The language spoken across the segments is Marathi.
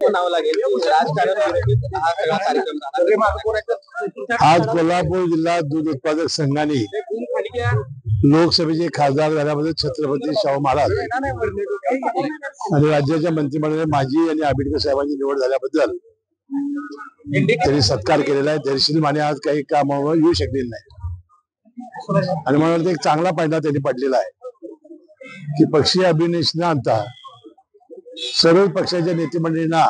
म्हणावं लागेल राजकारण विरोधी हा सगळा कार्यक्रम झाला। आज कोल्हापूर जिल्हा दूध उत्पादक संघाने लोकसभेचे खासदार झाल्याबद्दल छत्रपती शाहू महाराज आणि राज्याच्या मंत्रिमंडळाने माजी आणि आंबेडकर साहेबांची निवड झाल्याबद्दल त्यांनी सत्कार केलेला आहे। दर्शनी माने आज काही कामावर येऊ शकलेले नाही आणि मला वाटतं एक चांगला पायंडा त्यांनी पडलेला आहे की पक्षीय अभिनेश न आणता सर्व पक्षाच्या नेतेमंडळींना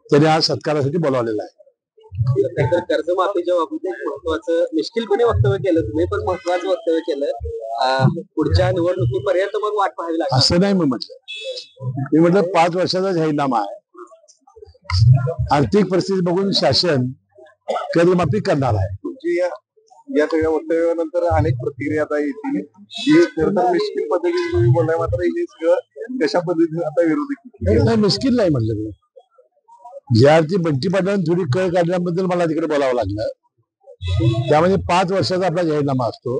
त्यांनी आज सत्कारासाठी बोलावलेला आहे। कर्जमाफीच्या बाबतीत एक महत्वाचं निश्चितपणे वक्तव्य केलं तुम्ही, पण महत्वाचं वक्तव्य केलं पुढच्या निवडणुकीपर्यंत मग वाट पाहावी लागेल असं नाही मी म्हटलं 5 वर्षाचा जाहीरनामा आहे। आर्थिक परिस्थिती बघून शासन कर्जमाफी करणार आहे। तुमची या सगळ्या वक्तव्यानंतर अनेक प्रतिक्रिया आता येतील की खरं तर मिश्किल पद्धतीने तुम्ही बोललाय, मात्र हे सगळं कशा पद्धतीने आता विरोधी नाही मिश्किल नाही म्हणलं मी। ज्या अर्थी बंटी पाटलांनी थोडी कळ काढल्याबद्दल मला तिकडे बोलावं लागलं। त्यामध्ये 5 वर्षाचा आपला जाहीरनामा असतो।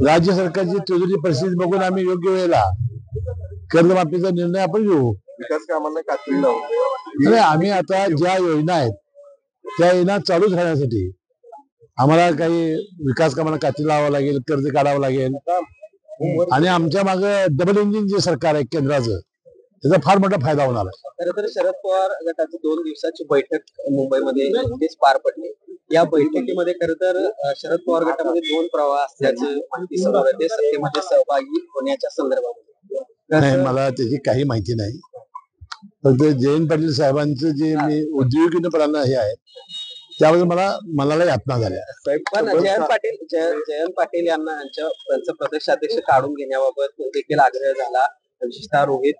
राज्य सरकारची तुझी परिस्थिती बघून आम्ही योग्य वेळेला कर्जमाफीचा निर्णय आपण घेऊ। विकास कामांना कात्री लावून नाही, आम्ही आता ज्या योजना आहेत त्या योजना चालूच राहण्यासाठी आम्हाला काही विकास कामांना कात्री लावावं लागेल, कर्ज काढावं लागेल आणि आमच्या मागे डबल इंजिन जे सरकार आहे केंद्राचं त्याचा फार मोठा फायदा होणार आहे। खरं तर शरद पवार गटाची 2 दिवसाची बैठक मुंबईमध्ये नुकतीच पार पडली। या बैठकीमध्ये खरं तर शरद पवार गटामध्ये 2 प्रवाह असल्याची माहिती समोर येते सत्तेमध्ये सहभागी होण्याच्या संदर्भामध्ये। नाही, मला त्याची काही माहिती नाही। फक्त जयंत पाटील साहेबांचं जे मी उद्योगीपणाला हे आहे त्याबद्दल मला यातना झाल्या। पण जयंत पाटील यांना त्यांचं प्रदेशाध्यक्ष काढून घेण्याबाबत देखील आग्रह झाला, विशेषतः रोहित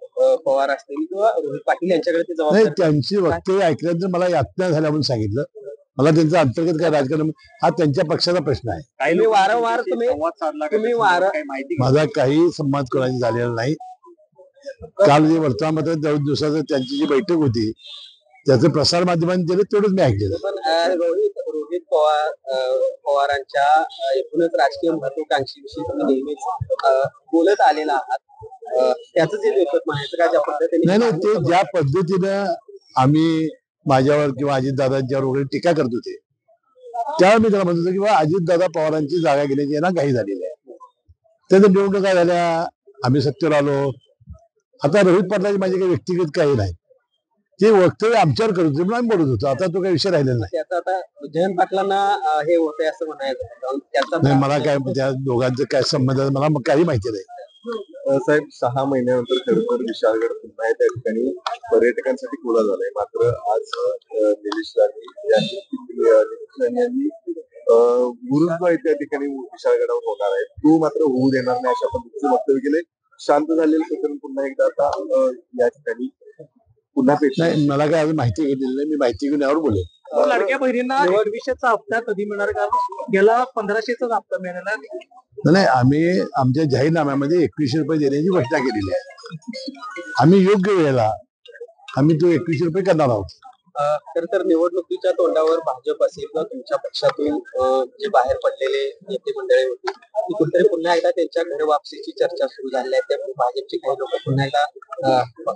पवार असतील किंवा रोहित पाटील यांच्याकडे ते जबाबदारी नाही। त्यांची वक्तव्य ऐकल्यानंतर मला यातना झाल्या म्हणून सांगितलं। मला त्यांचं अंतर्गत काय राजकारण हा त्यांच्या पक्षाचा प्रश्न आहे। माझा काही संवाद कोणाशी झालेला नाही। काल जे वर्तमानपत्रात 2 दिवसाचं त्यांची जी बैठक होती त्याचं प्रसार माध्यमांनी दिलं तेवढंच मी ऐकलेलं। पण रोहित पवारांच्या एकूणच राजकीय महत्वाकांक्षीविषयी तुम्ही नेहमीच बोलत आलेला आहात, त्याचं जे लेखक म्हणायचं का ज्या पद्धतीने नाही ते ज्या पद्धतीनं आम्ही माझ्यावर किंवा अजितदादांच्यावर वगैरे टीका करत होते त्यावेळी मी त्याला म्हणत होतो किंवा अजितदादा पवारांची जागा घेण्याची यांना घाई झालेली आहे। त्याच्या निवडणुका झाल्या, आम्ही सत्तेवर आलो। आता रोहित पाटलाची माझी काही व्यक्तिगत काही नाही, ते वक्तव्य आमच्यावर करत होते म्हणून आम्ही बोलत होतो। आता तो काही विषय राहिलेला नाही। आता जयंत पाटलांना हे होतंय असं म्हणायचं नाही, मला काय त्या दोघांचं काय संबंध आहे मला काही माहिती नाही। साहेब 6 महिन्यानंतर खरं तर विशाळगड पुन्हा त्या ठिकाणी पर्यटकांसाठी खुला झालाय, मात्र आज निलेश यांनी गुरुद्वारा त्या ठिकाणी विशाळगडावर होणार आहे, तो मात्र होऊ देणार नाही अशा पद्धतीचे वक्तव्य केले। शांत झालेलं प्रकरण पुन्हा एकदा आता या ठिकाणी पुन्हा नाही, मला काय अजून माहिती घेतलेली नाही। मी माहिती घेऊन यावर बोलेल। लाडक्या बहिणींना 2100चा हप्ता कधी मिळणार, कारण गेला 1500चा हप्ता मिळाला नाही। आम्ही आमच्या जाहीरनाम्यामध्ये 2100 रुपये देण्याची घोषणा केलेली आहे। आम्ही योग्य वेळेला आम्ही तो 2100 रुपये करणार आहोत। खर तर निवडणुकीच्या तोंडावर भाजप असेल किंवा तुमच्या पक्षातून जे बाहेर पडलेले नेते मंडळी होती ती कुठेतरी पुन्हा एकदा त्यांच्या घर वापसीची चर्चा सुरू झाली आहे। त्यामुळे भाजपचे काही लोक पुन्हा एकदा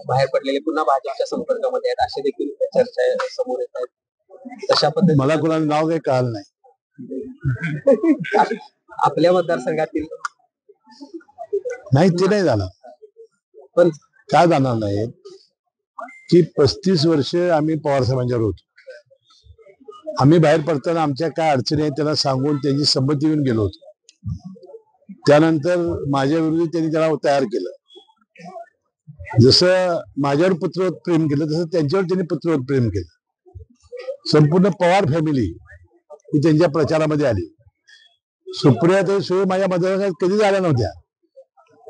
बाहेर पडलेले पुन्हा भाजपच्या संपर्कामध्ये आहेत असे देखील चर्चा समोर येत आहेत। तशा पद्धतीने मला कोणाचं नाव काही कळलं नाही। आपल्या मतदारसंघातील नाही ते नाही झालं, पण काय जाणार नाही की 35 वर्ष आम्ही पवार साहेबांच्यावर होतो। आम्ही बाहेर पडताना आमच्या काय अडचणी आहेत त्यांना सांगून त्यांची संमती घेऊन गेलो होतो। त्यानंतर माझ्या विरोधी त्यांनी त्याला तयार केलं। जसं माझ्यावर पुत्रवत प्रेम केलं तसं त्यांच्यावर त्यांनी पुत्रवत प्रेम केलं। संपूर्ण पवार फॅमिली ही त्यांच्या प्रचारामध्ये आली। सुप्रिया सोय माझ्या मतदारसंघात कधी झाल्या नव्हत्या,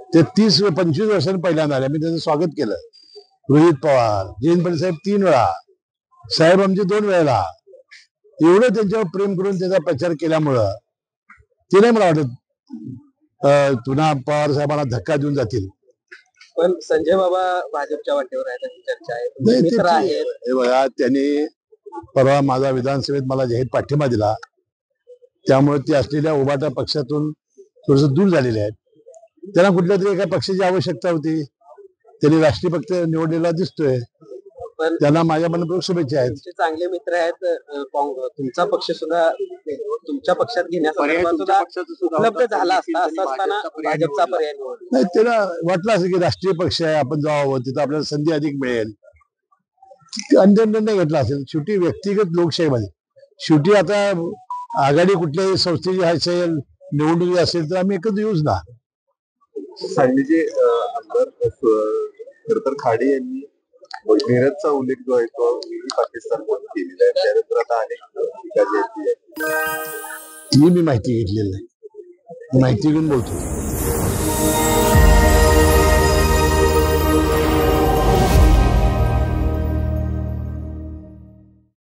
ते 30-25 वर्षांनी पहिल्यांदा आल्या। मी त्यांचं स्वागत केलं। रोहित पवार, जयंत पाटील साहेब 3 वेळा, साहेब आमचे 2 वेळेला, एवढं त्यांच्यावर प्रेम करून त्याचा प्रचार केल्यामुळं ते नाही मला वाटत पुन्हा पवार साहेबांना धक्का देऊन जातील। पण संजय बाबा भाजपच्या वाटेवर आहेत अशी चर्चा आहे। हे बघा, त्यांनी परवा माझा विधानसभेत मला जाहीर पाठिंबा दिला, त्यामुळे ते असलेल्या उभाटा पक्षातून थोडस दूर झालेले आहेत। त्यांना कुठल्या तरी एका पक्षाची आवश्यकता होती, त्यांनी राष्ट्रीय पक्ष निवडलेला दिसतोय। पण त्यांना माझ्या मनपूर्वक शुभेच्छा आहेत. तुमचे चांगले मित्र आहेत. तुमचा पक्ष सुद्धा तुमच्या पक्षात घेण्यासाठी सुद्धा उपलब्ध झाला असता, असं असताना भाजपचा पर्याय निवडला. नाही, त्याला वाटलं असं की राष्ट्रीय पक्ष आहे, आपण जावं, तिथं आपल्याला संधी अधिक मिळेल, अंतिम निर्णय घेतला असेल. शेवटी व्यक्तिगत लोकशाहीमध्ये शेवटी आता आघाडी कुठल्याही संस्थेची असेल, निवडणुकी असेल, तर आम्ही एकत्र येऊच ना. सांगलीचे आमदार खर तर खाडे यांनी नीरजचा उल्लेख जो आहे तो मिनी पाकिस्तान म्हणून केलेला आहे. त्यानंतर आता अनेक ठिकाणी मी माहिती घेतलेली नाही, माहिती घेऊन बोलतो.